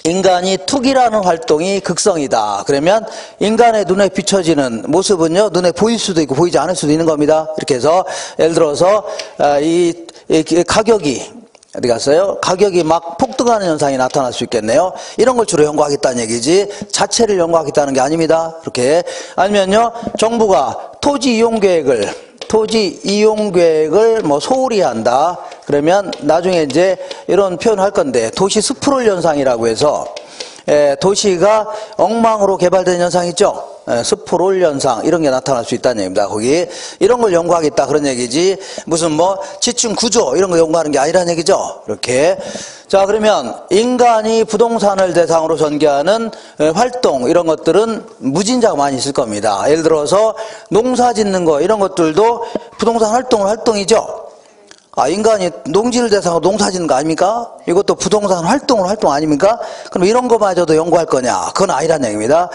[SPEAKER 1] 인간이 투기라는 활동이 극성이다. 그러면 인간의 눈에 비춰지는 모습은요, 눈에 보일 수도 있고 보이지 않을 수도 있는 겁니다. 이렇게 해서 예를 들어서 이 가격이 어디 갔어요? 가격이 막 폭등하는 현상이 나타날 수 있겠네요. 이런 걸 주로 연구하겠다는 얘기지 자체를 연구하겠다는 게 아닙니다. 그렇게. 아니면요, 정부가 토지 이용 계획을 뭐 소홀히 한다. 그러면 나중에 이제 이런 표현을 할 건데, 도시 스프롤 현상이라고 해서 도시가 엉망으로 개발된 현상 있죠? 스프롤 현상, 이런 게 나타날 수 있다는 얘기입니다. 거기 이런 걸 연구하겠다 그런 얘기지, 무슨 뭐 지층 구조 이런 거 연구하는 게 아니라는 얘기죠. 이렇게. 자, 그러면 인간이 부동산을 대상으로 전개하는 활동, 이런 것들은 무진자가 많이 있을 겁니다. 예를 들어서 농사 짓는 거, 이런 것들도 부동산 활동이죠. 인간이 농지를 대상으로 농사 짓는 거 아닙니까? 이것도 부동산 활동 아닙니까? 그럼 이런 거마저도 연구할 거냐? 그건 아니란 얘기입니다.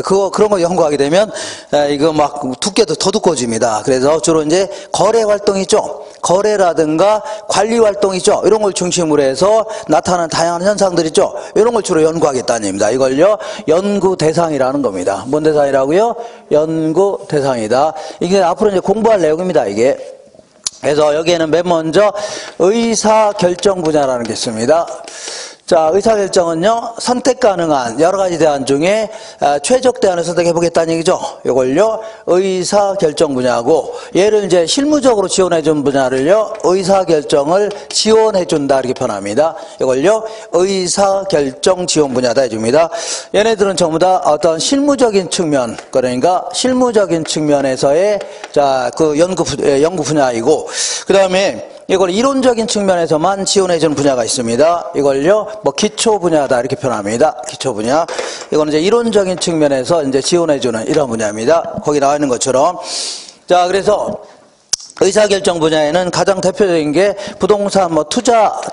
[SPEAKER 1] 그런 거 연구하게 되면, 이거 막 두께도 더 두꺼워집니다. 그래서 주로 이제 거래 활동 있죠? 거래라든가 관리 활동 있죠? 이런 걸 중심으로 해서 나타나는 다양한 현상들 있죠? 이런 걸 주로 연구하겠다는 얘기입니다. 이걸요, 연구 대상이라는 겁니다. 뭔 대상이라고요? 연구 대상이다. 이게 앞으로 이제 공부할 내용입니다, 이게. 그래서 여기에는 맨 먼저 의사결정 분야라는 게 있습니다. 자, 의사결정은요, 선택 가능한 여러 가지 대안 중에 최적 대안을 선택해 보겠다는 얘기죠. 이걸요, 의사결정 분야고, 얘를 이제 실무적으로 지원해 준 분야를요, 의사결정을 지원해 준다 이렇게 표현합니다. 이걸요, 의사결정 지원 분야다 해줍니다. 얘네들은 전부 다 어떤 실무적인 측면, 그러니까 실무적인 측면에서의 자, 그 연구 분야이고, 그 다음에 이걸 이론적인 측면에서만 지원해주는 분야가 있습니다. 이걸요, 뭐 기초 분야다 이렇게 표현합니다. 기초 분야. 이거는 이제 이론적인 측면에서 이제 지원해주는 이런 분야입니다. 거기 나와 있는 것처럼. 자, 그래서 의사결정 분야에는 가장 대표적인 게 부동산 뭐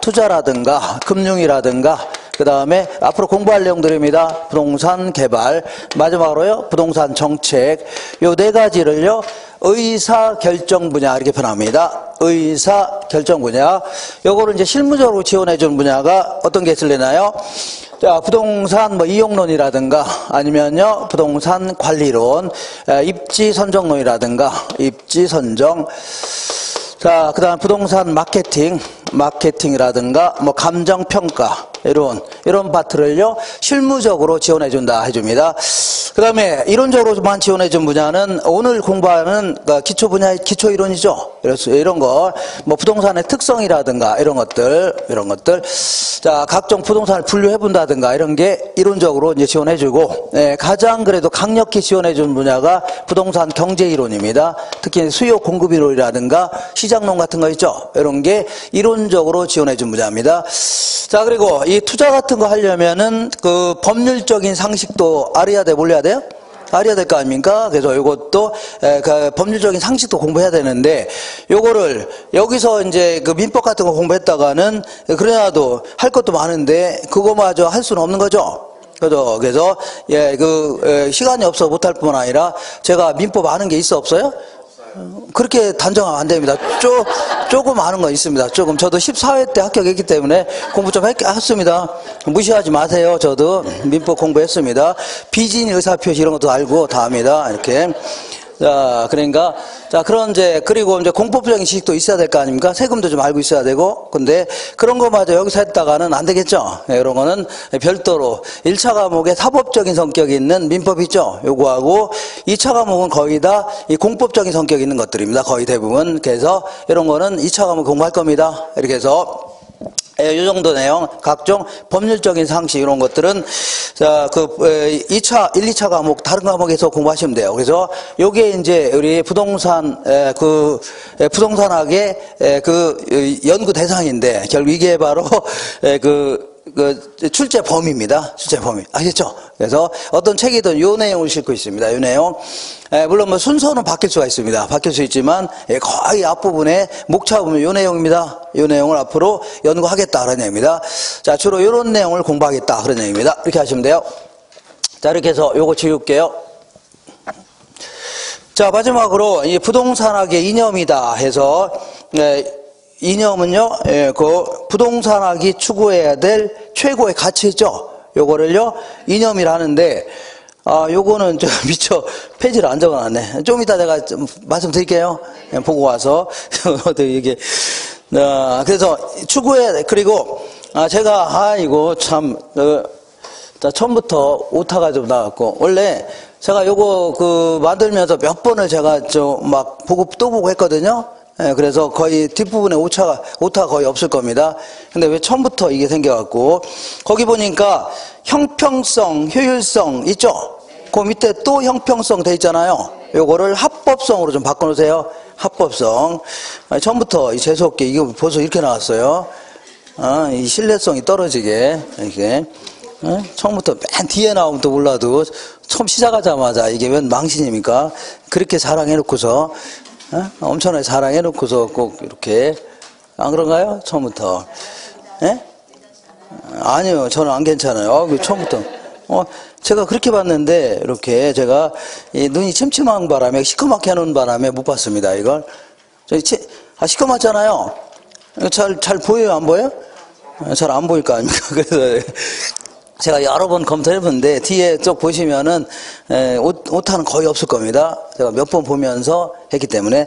[SPEAKER 1] 투자라든가 금융이라든가, 그 다음에 앞으로 공부할 내용들입니다. 부동산 개발, 마지막으로요, 부동산 정책. 요 네 가지를요, 의사결정 분야 이렇게 표현합니다. 의사결정 분야. 요거를 이제 실무적으로 지원해 주는 분야가 어떤 게 있을래나요? 자, 부동산 뭐 이용론이라든가, 아니면요, 부동산 관리론, 입지 선정론이라든가, 입지 선정. 자, 그 다음 부동산 마케팅이라든가, 뭐 감정평가, 이런 파트를요, 실무적으로 지원해준다 해줍니다. 그 다음에 이론적으로만 지원해준 분야는 오늘 공부하는 기초 분야의 기초 이론이죠. 그래서 이런 거, 뭐 부동산의 특성이라든가 이런 것들. 자, 각종 부동산을 분류해본다든가 이런 게 이론적으로 이제 지원해주고, 가장 그래도 강력히 지원해준 분야가 부동산 경제 이론입니다. 특히 수요 공급 이론이라든가 시장론 같은 거 있죠. 이런 게 이론적으로 지원해준 분야입니다. 자, 그리고 이 투자 같은 거 하려면은 그 법률적인 상식도 알아야 돼, 몰라야 돼요? 알아야 될 거 아닙니까? 그래서 이것도 그 법률적인 상식도 공부해야 되는데, 요거를 여기서 이제 그 민법 같은 거 공부했다가는 그래도 할 것도 많은데 그거마저 할 수는 없는 거죠. 그래서 시간이 없어 못할 뿐 아니라 제가 민법 아는 게 있어 없어요? 그렇게 단정하면 안 됩니다. 조금 아는 거 있습니다. 조금. 저도 14회 때 합격했기 때문에 공부 좀 했습니다. 무시하지 마세요. 저도 민법 공부했습니다. 비진 의사표시 이런 것도 알고 다 합니다. 이렇게. 자, 그러니까, 자, 그리고 이제 공법적인 지식도 있어야 될 거 아닙니까? 세금도 좀 알고 있어야 되고. 근데 그런 거마저 여기서 했다가는 안 되겠죠? 이런 거는 별도로 1차 과목에 사법적인 성격이 있는 민법이 있죠? 요거하고 2차 과목은 거의 다 이 공법적인 성격이 있는 것들입니다. 거의 대부분. 그래서 이런 거는 2차 과목 공부할 겁니다. 이렇게 해서 이 정도 내용, 각종 법률적인 상식 이런 것들은 자, 1, 2차 과목 다른 과목에서 공부하시면 돼요. 그래서 요게 이제 우리 부동산학의 연구 대상인데 결국 이게 바로 출제 범위입니다. 출제 범위. 아시겠죠? 그래서 어떤 책이든 요 내용을 싣고 있습니다. 요 내용. 물론 뭐 순서는 바뀔 수가 있습니다. 바뀔 수 있지만 거의 앞부분에 목차 보면 요 내용입니다. 요 내용을 앞으로 연구하겠다 그런 얘기입니다. 자, 주로 요런 내용을 공부하겠다 그런 얘기입니다. 이렇게 하시면 돼요. 자, 이렇게 해서 요거 지울게요. 자, 마지막으로 이 부동산학의 이념이다 해서 이념은요, 그 부동산학이 추구해야 될 최고의 가치 있죠? 요거를요, 이념이라 하는데, 요거는 좀 미처 페이지를 안 적어놨네. 좀 이따 내가 좀 말씀드릴게요. 보고 와서. 이게, 그래서 추구해야 돼. 그리고, 제가, 이거 참, 처음부터 오타가 좀 나왔고, 원래 제가 요거 만들면서 몇 번을 제가 막 보고 또 보고 했거든요. 그래서 거의 뒷부분에 오타가 거의 없을 겁니다. 근데 왜 처음부터 이게 생겨갖고, 거기 보니까 형평성, 효율성 있죠? 그 밑에 또 형평성 돼 있잖아요. 요거를 합법성으로 좀 바꿔놓으세요. 합법성. 처음부터 재수없게 이게 벌써 이렇게 나왔어요. 이 신뢰성이 떨어지게, 이렇게. 처음부터 맨 뒤에 나오면 또 몰라도 처음 시작하자마자 이게 웬 망신입니까? 그렇게 자랑해놓고서, 엄청나게 자랑해놓고서 꼭 이렇게, 안 그런가요? 처음부터. 예? 아니요, 저는 안 괜찮아요. 처음부터. 제가 그렇게 봤는데, 이렇게 제가 눈이 침침한 바람에, 시커멓게 하는 바람에 못 봤습니다, 이걸. 시커멓잖아요. 잘 보여요, 안 보여요? 잘 안 보일 거 아닙니까? 그래서 제가 여러 번 검토해봤는데, 뒤에 쭉 보시면은, 오타는 거의 없을 겁니다. 제가 몇 번 보면서 했기 때문에.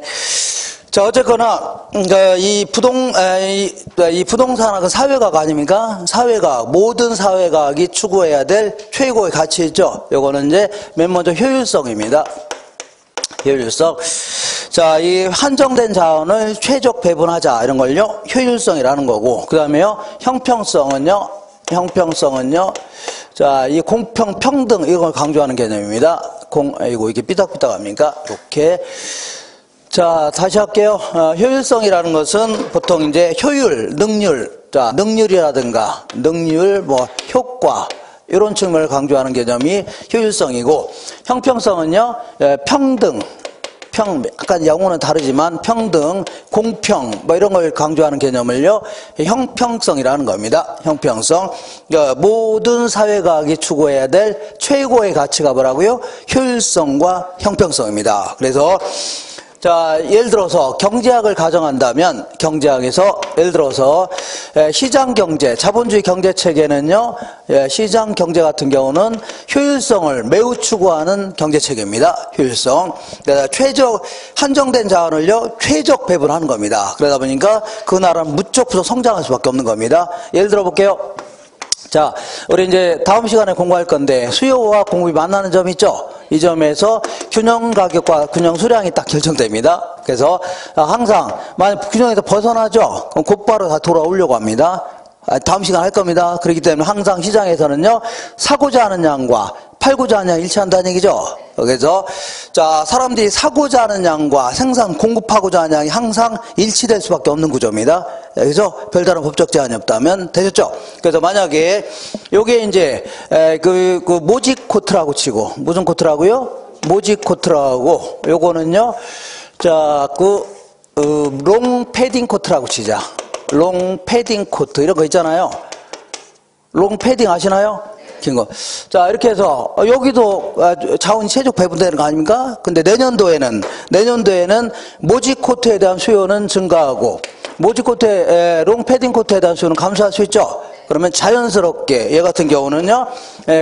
[SPEAKER 1] 자, 어쨌거나, 이 부동산학은 사회과학 아닙니까? 사회과학, 모든 사회과학이 추구해야 될 최고의 가치 있죠? 요거는 이제 맨 먼저 효율성입니다. 효율성. 자, 이 한정된 자원을 최적 배분하자, 이런 걸요, 효율성이라는 거고, 그 다음에요, 형평성은요, 자, 이 공평, 평등, 이걸 강조하는 개념입니다. 이게 삐딱삐딱합니까? 이렇게. 자, 다시 할게요. 효율성이라는 것은 보통 이제 효율, 능률, 자, 능률이라든가, 효과, 이런 측면을 강조하는 개념이 효율성이고, 형평성은요, 평등, 약간 영어는 다르지만 평등, 공평, 이런 걸 강조하는 개념을요, 형평성이라는 겁니다. 형평성. 그러니까 모든 사회과학이 추구해야 될 최고의 가치가 뭐라고요? 효율성과 형평성입니다. 그래서, 자, 예를 들어서 경제학을 가정한다면, 경제학에서 예를 들어서 시장경제, 자본주의 경제체계는요, 시장 경제 같은 경우는 효율성을 매우 추구하는 경제체계입니다. 효율성. 한정된 자원을요, 최적 배분하는 겁니다. 그러다 보니까 그 나라는 무척 성장할 수밖에 없는 겁니다. 예를 들어 볼게요. 자, 우리 이제 다음 시간에 공부할 건데 수요와 공급이 만나는 점 있죠? 이 점에서 균형 가격과 균형 수량이 딱 결정됩니다. 그래서 항상 만약 균형에서 벗어나죠? 그럼 곧바로 다 돌아오려고 합니다. 다음 시간 할 겁니다. 그렇기 때문에 항상 시장에서는요, 사고자 하는 양과 팔고자 하는 양이 일치한다는 얘기죠. 그래서 자, 사람들이 사고자 하는 양과 생산 공급하고자 하는 양이 항상 일치될 수밖에 없는 구조입니다. 그래서 별다른 법적 제한이 없다면 되셨죠. 그래서 만약에 요게 이제 그 모직 코트라고 치고, 무슨 코트라고요? 모직 코트라고, 요거는요, 자, 롱 패딩 코트라고 치자. 롱 패딩 코트 이런 거 있잖아요. 롱 패딩 아시나요? 긴 거. 자, 이렇게 해서 여기도 자원이 최적 배분되는 거 아닙니까? 근데 내년도에는 모직 코트에 대한 수요는 증가하고 모직 코트에 롱 패딩 코트에 대한 수요는 감소할 수 있죠. 그러면 자연스럽게 얘 같은 경우는요,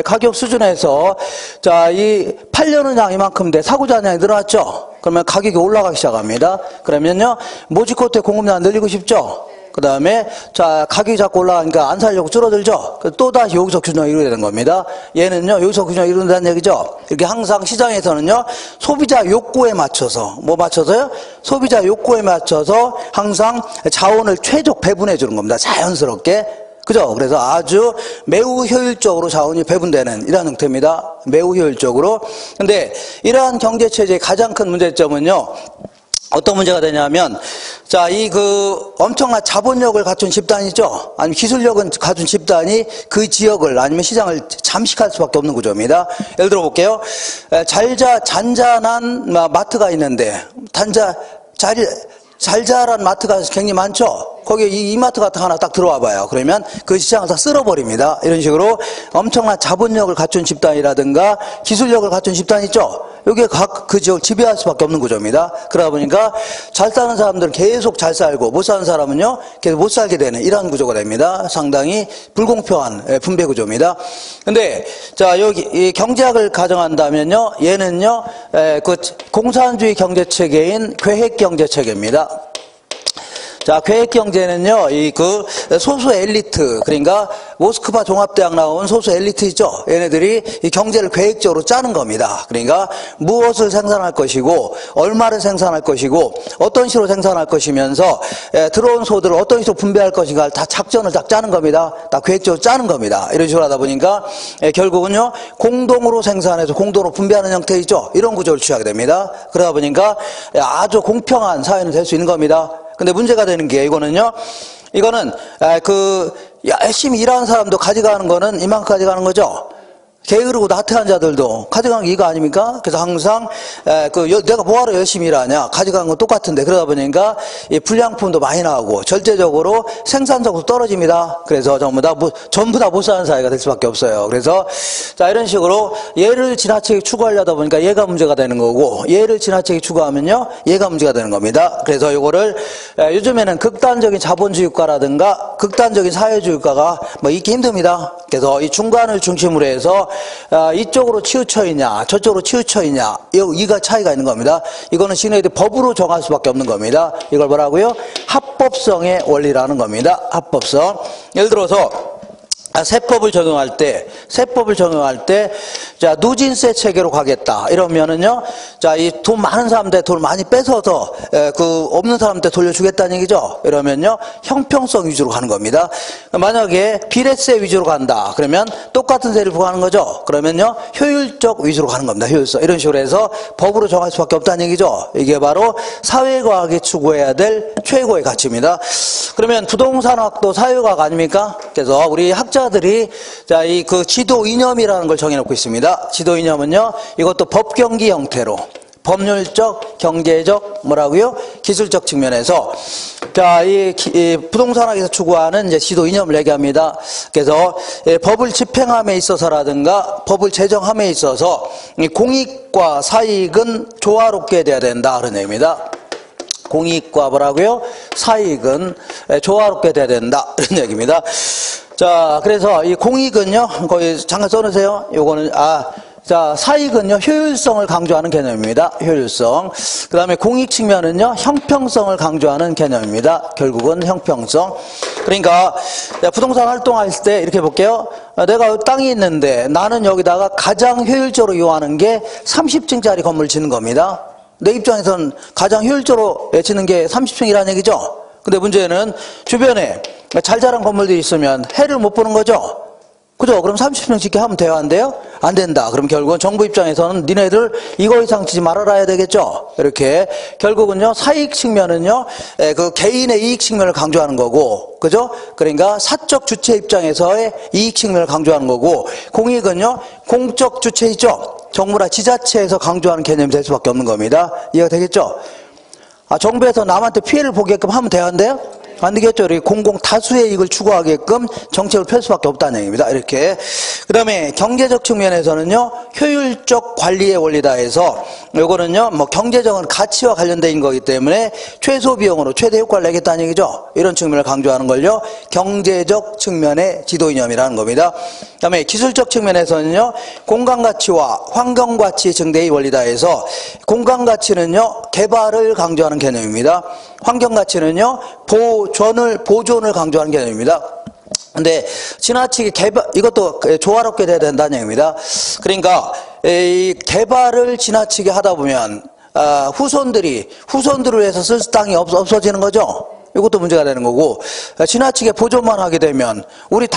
[SPEAKER 1] 가격 수준에서 자, 이 팔려는 양이 이만큼인데 사고자 하는 양이 늘어났죠. 그러면 가격이 올라가기 시작합니다. 그러면요, 모직 코트의 공급량 늘리고 싶죠. 그 다음에, 자, 가격이 자꾸 올라가니까 안 살려고 줄어들죠? 또다시 여기서 균형이 이루어지는 겁니다. 얘는요, 여기서 균형이 이루어진다는 얘기죠? 이렇게 항상 시장에서는요, 소비자 욕구에 맞춰서, 뭐 맞춰서요? 소비자 욕구에 맞춰서 항상 자원을 최적 배분해 주는 겁니다. 자연스럽게. 그죠? 그래서 아주 매우 효율적으로 자원이 배분되는 이러한 형태입니다. 매우 효율적으로. 근데 이러한 경제체제의 가장 큰 문제점은요, 어떤 문제가 되냐면, 자, 엄청난 자본력을 갖춘 집단이죠. 아니면 기술력은 갖춘 집단이 그 지역을 아니면 시장을 잠식할 수밖에 없는 구조입니다. 예를 들어 볼게요. 잔잔한 마트가 있는데, 잘 자란 마트가 굉장히 많죠? 거기에 이 마트 같은 거 하나 딱 들어와 봐요. 그러면 그 시장을 다 쓸어버립니다. 이런 식으로 엄청난 자본력을 갖춘 집단이라든가 기술력을 갖춘 집단이 있죠? 여기에 그 지역을 지배할 수밖에 없는 구조입니다. 그러다 보니까 잘 사는 사람들은 계속 잘 살고 못 사는 사람은요, 계속 못 살게 되는 이러한 구조가 됩니다. 상당히 불공평한 분배 구조입니다. 근데, 자, 여기, 이 경제학을 가정한다면요, 얘는요, 그 공산주의 경제체계인 계획경제체계입니다. 자, 계획경제는요, 소수 엘리트, 그러니까 모스크바 종합대학 나온 소수 엘리트 있죠? 얘네들이 이 경제를 계획적으로 짜는 겁니다. 그러니까 무엇을 생산할 것이고, 얼마를 생산할 것이고, 어떤 식으로 생산할 것이면서, 들어온 소득을 어떤 식으로 분배할 것인가를 다 작전을 딱 짜는 겁니다. 다 계획적으로 짜는 겁니다. 이런 식으로 하다 보니까, 결국은요, 공동으로 생산해서 공동으로 분배하는 형태 있죠? 이런 구조를 취하게 됩니다. 그러다 보니까 아주 공평한 사회는 될 수 있는 겁니다. 근데 문제가 되는 게 이거는 열심히 일하는 사람도 가져가는 거는 이만큼 가져가는 거죠. 게으르고 나태한 자들도 가져가는 게 이거 아닙니까? 그래서 항상 내가 뭐하러 열심히 일하냐, 가져가는 건 똑같은데, 그러다 보니까 이 불량품도 많이 나오고 절대적으로 생산성도 떨어집니다. 그래서 전부 다 못 사는 사회가 될 수밖에 없어요. 그래서 자, 이런 식으로 얘를 지나치게 추구하려다 보니까 얘가 문제가 되는 거고, 얘를 지나치게 추구하면요, 얘가 문제가 되는 겁니다. 그래서 이거를 요즘에는 극단적인 자본주의 국가라든가 극단적인 사회주의 국가가 뭐 있기 힘듭니다. 그래서 이 중간을 중심으로 해서 이쪽으로 치우쳐 있냐, 저쪽으로 치우쳐 있냐, 이가 차이가 있는 겁니다. 이거는 시내들이 법으로 정할 수밖에 없는 겁니다. 이걸 뭐라고요? 합법성의 원리라는 겁니다. 합법성. 예를 들어서 세법을 적용할 때, 자, 누진세 체계로 가겠다. 이러면은요, 자, 이 돈 많은 사람한테 돈을 많이 뺏어서, 없는 사람한테 돌려주겠다는 얘기죠. 이러면요, 형평성 위주로 가는 겁니다. 만약에 비례세 위주로 간다. 그러면 똑같은 세를 부과하는 거죠. 그러면요, 효율적 위주로 가는 겁니다. 효율성. 이런 식으로 해서 법으로 정할 수밖에 없다는 얘기죠. 이게 바로 사회과학이 추구해야 될 최고의 가치입니다. 그러면 부동산학도 사회과학 아닙니까? 그래서 우리 학자들이 자, 지도 이념이라는 걸 정해놓고 있습니다. 지도 이념은요, 이것도 법경기 형태로 법률적, 경제적, 기술적 측면에서 자, 이 부동산학에서 추구하는 이제 지도 이념을 얘기합니다. 그래서 법을 집행함에 있어서라든가 법을 제정함에 있어서 공익과 사익은 조화롭게 돼야 된다 그런 얘기입니다. 공익과 사익은 조화롭게 돼야 된다 이런 얘기입니다. 자, 그래서 이 공익은요, 거기 잠깐 써놓으세요. 요거는 자, 사익은요, 효율성을 강조하는 개념입니다. 효율성. 그 다음에 공익 측면은요, 형평성을 강조하는 개념입니다. 결국은 형평성. 그러니까, 부동산 활동할 때 이렇게 볼게요. 내가 땅이 있는데 나는 여기다가 가장 효율적으로 이용하는 게 30층짜리 건물 짓는 겁니다. 내 입장에서는 가장 효율적으로 짓는 게 30층이라는 얘기죠. 근데 문제는 주변에 잘 자란 건물들이 있으면 해를 못 보는 거죠. 그죠? 그럼 30층 짓게 하면 돼요? 안 돼요? 안 된다. 그럼 결국은 정부 입장에서는 니네들 이거 이상 짓지 말아라 해야 되겠죠? 이렇게. 결국은요, 사익 측면은요, 그 개인의 이익 측면을 강조하는 거고, 그죠? 그러니까 사적 주체 입장에서의 이익 측면을 강조하는 거고, 공익은요, 공적 주체 있죠? 정부나 지자체에서 강조하는 개념이 될 수밖에 없는 겁니다. 이해가 되겠죠? 정부에서 남한테 피해를 보게끔 하면 돼야 안 돼요? 안 되겠죠. 공공 다수의 이익을 추구하게끔 정책을 펼 수밖에 없다는 얘기입니다. 이렇게. 그 다음에 경제적 측면에서는요, 효율적 관리의 원리다 해서, 요거는요, 경제적인 가치와 관련된 거기 때문에 최소 비용으로 최대 효과를 내겠다는 얘기죠. 이런 측면을 강조하는 걸요, 경제적 측면의 지도 이념이라는 겁니다. 그 다음에 기술적 측면에서는요, 공간 가치와 환경 가치 증대의 원리다 해서, 공간 가치는요, 개발을 강조하는 개념입니다. 환경 가치는요, 보존을 강조하는 개념입니다. 근데 지나치게 이것도 조화롭게 돼야 된다는 얘기입니다. 그러니까 이 개발을 지나치게 하다 보면 후손들을 위해서 쓸 땅이 없어지는 거죠. 이것도 문제가 되는 거고, 지나치게 보존만 하게 되면 우리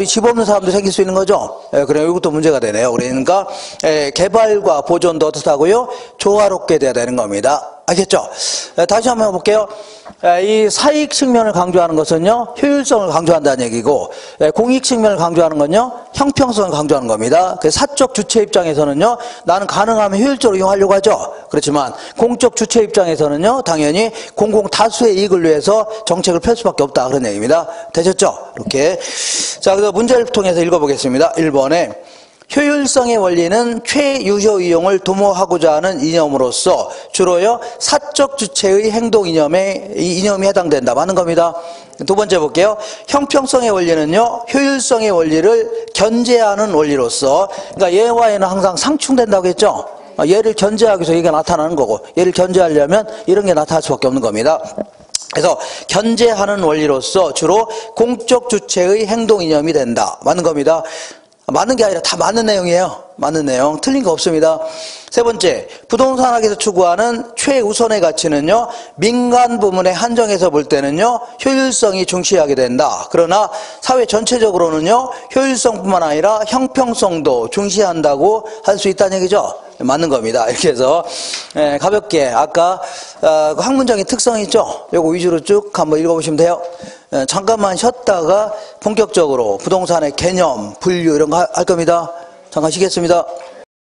[SPEAKER 1] 집 없는 사람도 생길 수 있는 거죠. 그래, 이것도 문제가 되네요. 그러니까 개발과 보존도 어떻다고요? 조화롭게 돼야 되는 겁니다. 알겠죠? 다시 한번 해볼게요. 이 사익 측면을 강조하는 것은요, 효율성을 강조한다는 얘기고, 공익 측면을 강조하는 건요, 형평성을 강조하는 겁니다. 사적 주체 입장에서는요, 나는 가능하면 효율적으로 이용하려고 하죠. 그렇지만 공적 주체 입장에서는요, 당연히 공공 다수의 이익을 위해서 정책을 펼 수밖에 없다, 그런 얘기입니다. 되셨죠? 이렇게. 자, 그래서 문제를 통해서 읽어보겠습니다. 1번에 효율성의 원리는 최유효 이용을 도모하고자 하는 이념으로서 주로요, 사적 주체의 행동 이념이 해당된다. 맞는 겁니다. 두 번째 볼게요. 형평성의 원리는요, 효율성의 원리를 견제하는 원리로서, 그러니까 얘와 얘는 항상 상충된다고 했죠. 얘를 견제하기 위해서 얘가 나타나는 거고, 얘를 견제하려면 이런 게 나타날 수밖에 없는 겁니다. 그래서 견제하는 원리로서 주로 공적 주체의 행동 이념이 된다. 맞는 겁니다. 맞는 게 아니라 다 맞는 내용이에요. 맞는 내용. 틀린 거 없습니다. 세 번째, 부동산학에서 추구하는 최우선의 가치는요, 민간 부문에 한정해서 볼 때는요, 효율성이 중시하게 된다. 그러나 사회 전체적으로는요, 효율성뿐만 아니라 형평성도 중시한다고 할 수 있다는 얘기죠. 맞는 겁니다. 이렇게 해서 가볍게 아까 학문적인 특성이 있죠. 요거 위주로 쭉 한번 읽어보시면 돼요. 잠깐만 쉬었다가 본격적으로 부동산의 개념, 분류 이런 거 할 겁니다. 잠깐 쉬겠습니다.